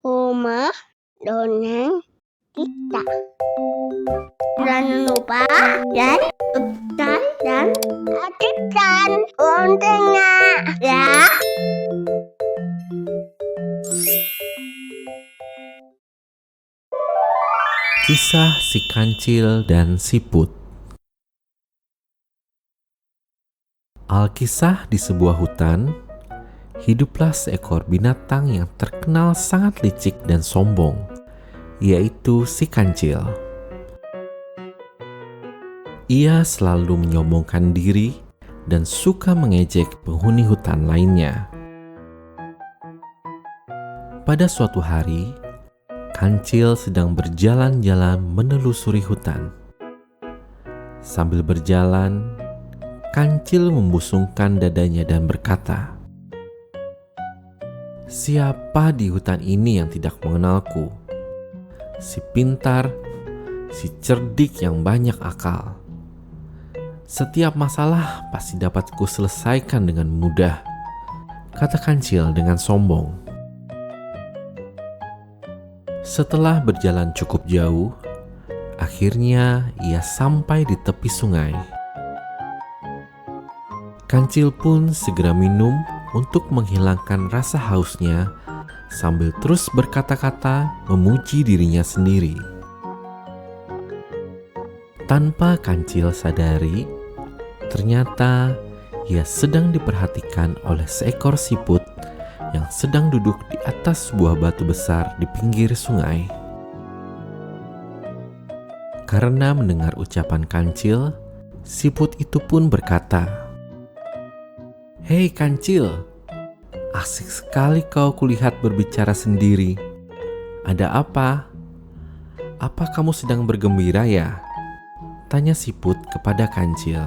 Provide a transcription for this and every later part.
Rumah dongeng kita. Jangan lupa like, subscribe, dan aktifkan loncengnya ya. Kisah si Kancil dan Siput. Alkisah di sebuah hutan, hiduplah seekor binatang yang terkenal sangat licik dan sombong, yaitu si Kancil. Ia selalu menyombongkan diri dan suka mengejek penghuni hutan lainnya. Pada suatu hari, Kancil sedang berjalan-jalan menelusuri hutan. Sambil berjalan, Kancil membusungkan dadanya dan berkata, "Siapa di hutan ini yang tidak mengenalku? Si pintar, si cerdik yang banyak akal. Setiap masalah pasti dapat kuselesaikan dengan mudah," kata Kancil dengan sombong. Setelah berjalan cukup jauh, akhirnya ia sampai di tepi sungai. Kancil pun segera minum untuk menghilangkan rasa hausnya sambil terus berkata-kata memuji dirinya sendiri. Tanpa Kancil sadari, ternyata ia sedang diperhatikan oleh seekor siput yang sedang duduk di atas sebuah batu besar di pinggir sungai. Karena mendengar ucapan Kancil, siput itu pun berkata, "Hei Kancil, asik sekali kau kulihat berbicara sendiri. Ada apa? Apa kamu sedang bergembira ya?" tanya siput kepada Kancil.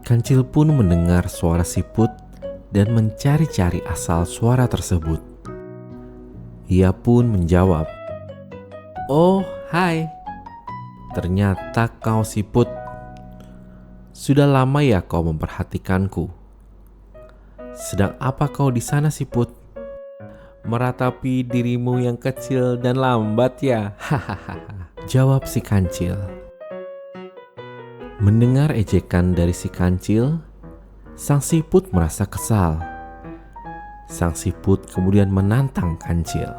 Kancil pun mendengar suara siput dan mencari-cari asal suara tersebut. Ia pun menjawab, "Oh, hai. Ternyata kau siput. Sudah lama ya kau memperhatikanku. Sedang apa kau di sana, siput? Meratapi dirimu yang kecil dan lambat ya?" Hahaha, jawab si Kancil. Mendengar ejekan dari si Kancil, sang siput merasa kesal. Sang siput kemudian menantang Kancil.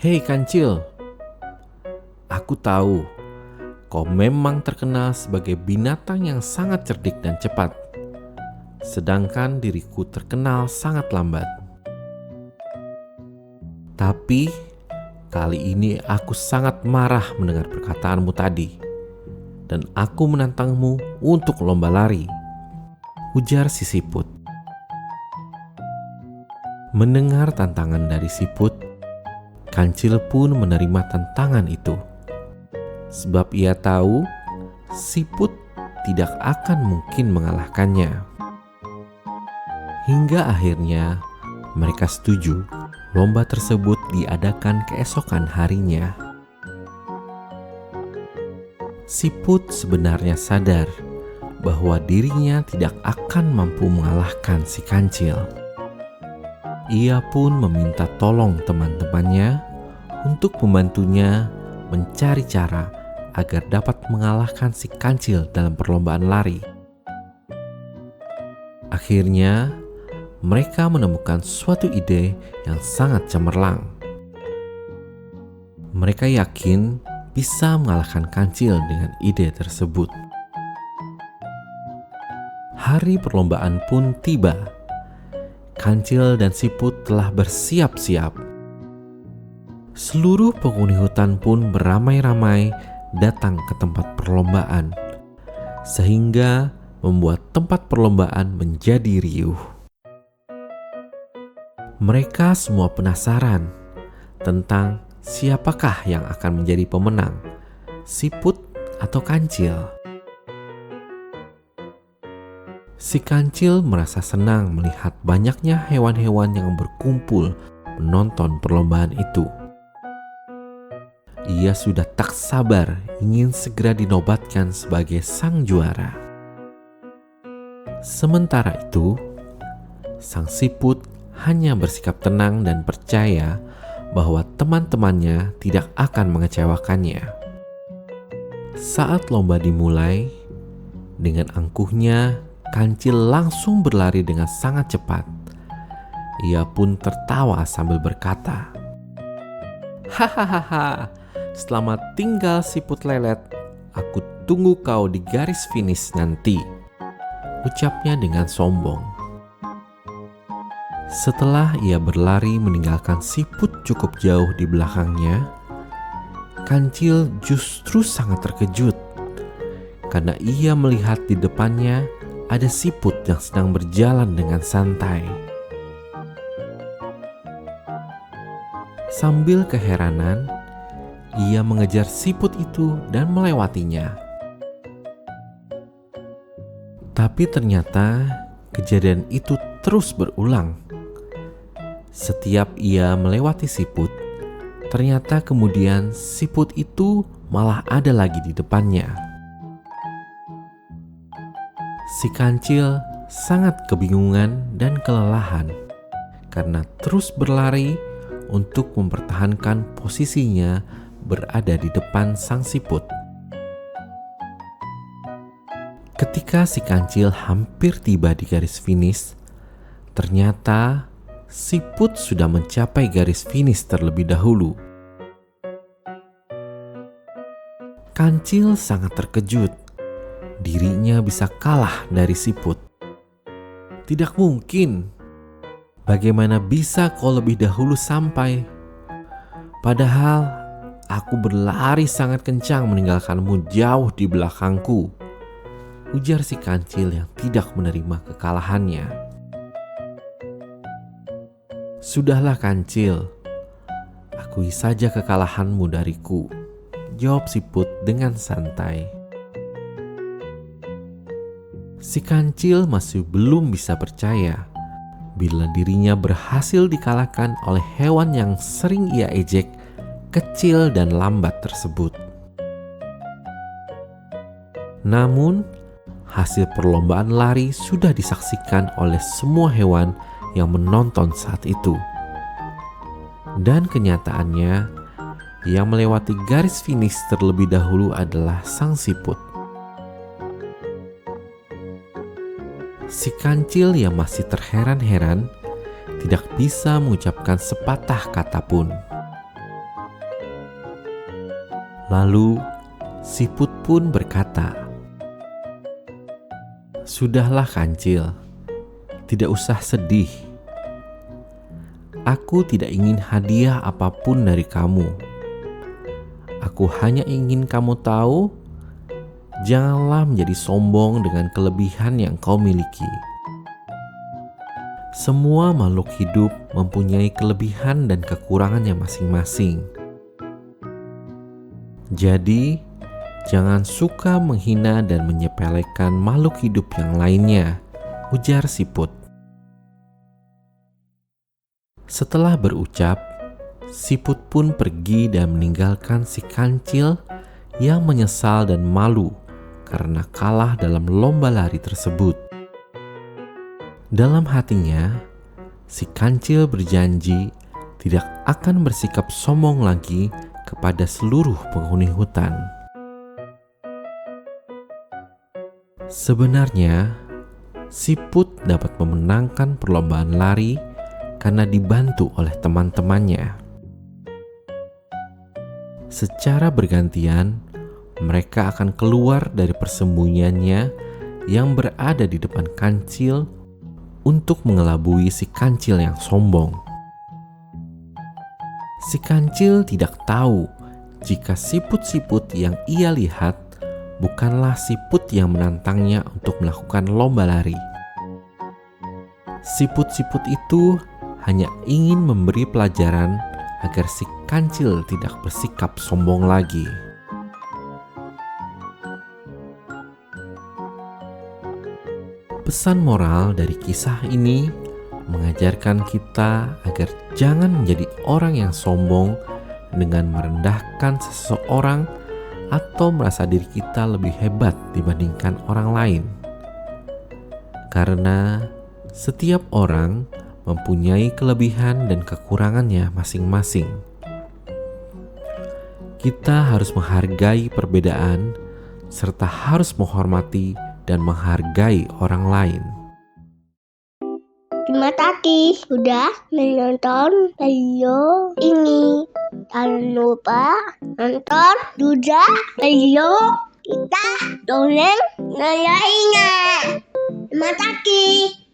"Hei Kancil, aku tahu kau memang terkenal sebagai binatang yang sangat cerdik dan cepat. Sedangkan diriku terkenal sangat lambat. Tapi kali ini aku sangat marah mendengar perkataanmu tadi. Dan aku menantangmu untuk lomba lari," ujar si siput. Mendengar tantangan dari siput, Kancil pun menerima tantangan itu. Sebab ia tahu siput tidak akan mungkin mengalahkannya. Hingga akhirnya mereka setuju lomba tersebut diadakan keesokan harinya. Siput sebenarnya sadar bahwa dirinya tidak akan mampu mengalahkan si Kancil. Ia pun meminta tolong teman-temannya untuk membantunya mencari cara agar dapat mengalahkan si Kancil dalam perlombaan lari. Akhirnya, mereka menemukan suatu ide yang sangat cemerlang. Mereka yakin bisa mengalahkan Kancil dengan ide tersebut. Hari perlombaan pun tiba. Kancil dan siput telah bersiap-siap. Seluruh penghuni hutan pun beramai-ramai datang ke tempat perlombaan, sehingga membuat tempat perlombaan menjadi riuh. Mereka semua penasaran tentang siapakah yang akan menjadi pemenang, siput atau Kancil. Si Kancil merasa senang melihat banyaknya hewan-hewan yang berkumpul menonton perlombaan itu. Ia sudah tak sabar ingin segera dinobatkan sebagai sang juara. Sementara itu, sang siput hanya bersikap tenang dan percaya bahwa teman-temannya tidak akan mengecewakannya. Saat lomba dimulai, dengan angkuhnya, Kancil langsung berlari dengan sangat cepat. Ia pun tertawa sambil berkata, "Hahaha, selamat tinggal siput lelet. Aku tunggu kau di garis finish nanti," ucapnya dengan sombong. Setelah ia berlari meninggalkan siput cukup jauh di belakangnya, Kancil justru sangat terkejut karena ia melihat di depannya ada siput yang sedang berjalan dengan santai. Sambil keheranan, ia mengejar siput itu dan melewatinya. Tapi ternyata kejadian itu terus berulang. Setiap ia melewati siput, ternyata kemudian siput itu malah ada lagi di depannya. Si Kancil sangat kebingungan dan kelelahan karena terus berlari untuk mempertahankan posisinya berada di depan sang siput. Ketika si Kancil hampir tiba di garis finish, ternyata siput sudah mencapai garis finish terlebih dahulu. Kancil sangat terkejut. Dirinya bisa kalah dari siput. Tidak mungkin. Bagaimana bisa kau lebih dahulu sampai? Padahal aku berlari sangat kencang meninggalkanmu jauh di belakangku, ujar si Kancil yang tidak menerima kekalahannya. Sudahlah Kancil, akui saja kekalahanmu dariku, jawab siput dengan santai. Si Kancil masih belum bisa percaya bila dirinya berhasil dikalahkan oleh hewan yang sering ia ejek, kecil dan lambat tersebut. Namun, hasil perlombaan lari sudah disaksikan oleh semua hewan yang menonton saat itu. Dan kenyataannya, yang melewati garis finish terlebih dahulu adalah sang siput. Si Kancil yang masih terheran-heran tidak bisa mengucapkan sepatah kata pun. Lalu siput pun berkata, "Sudahlah Kancil, tidak usah sedih. Aku tidak ingin hadiah apapun dari kamu. Aku hanya ingin kamu tahu, janganlah menjadi sombong dengan kelebihan yang kau miliki. Semua makhluk hidup mempunyai kelebihan dan kekurangannya masing-masing. Jadi, jangan suka menghina dan menyepelekan makhluk hidup yang lainnya," ujar siput. Setelah berucap, siput pun pergi dan meninggalkan si Kancil yang menyesal dan malu karena kalah dalam lomba lari tersebut. Dalam hatinya, si Kancil berjanji tidak akan bersikap sombong lagi kepada seluruh penghuni hutan. Sebenarnya, siput dapat memenangkan perlombaan lari karena dibantu oleh teman-temannya. Secara bergantian, mereka akan keluar dari persembunyiannya yang berada di depan Kancil untuk mengelabui si Kancil yang sombong. Si Kancil tidak tahu jika siput-siput yang ia lihat bukanlah siput yang menantangnya untuk melakukan lomba lari. Siput-siput itu hanya ingin memberi pelajaran agar si Kancil tidak bersikap sombong lagi. Pesan moral dari kisah ini mengajarkan kita agar jangan menjadi orang yang sombong dengan merendahkan seseorang atau merasa diri kita lebih hebat dibandingkan orang lain. Karena Setiap orang mempunyai kelebihan dan kekurangannya masing-masing. Kita harus menghargai perbedaan serta harus menghormati dan menghargai orang lain. Terima kasih sudah menonton video ini. Jangan lupa nonton juga video kita dongeng lainnya. Terima kasih.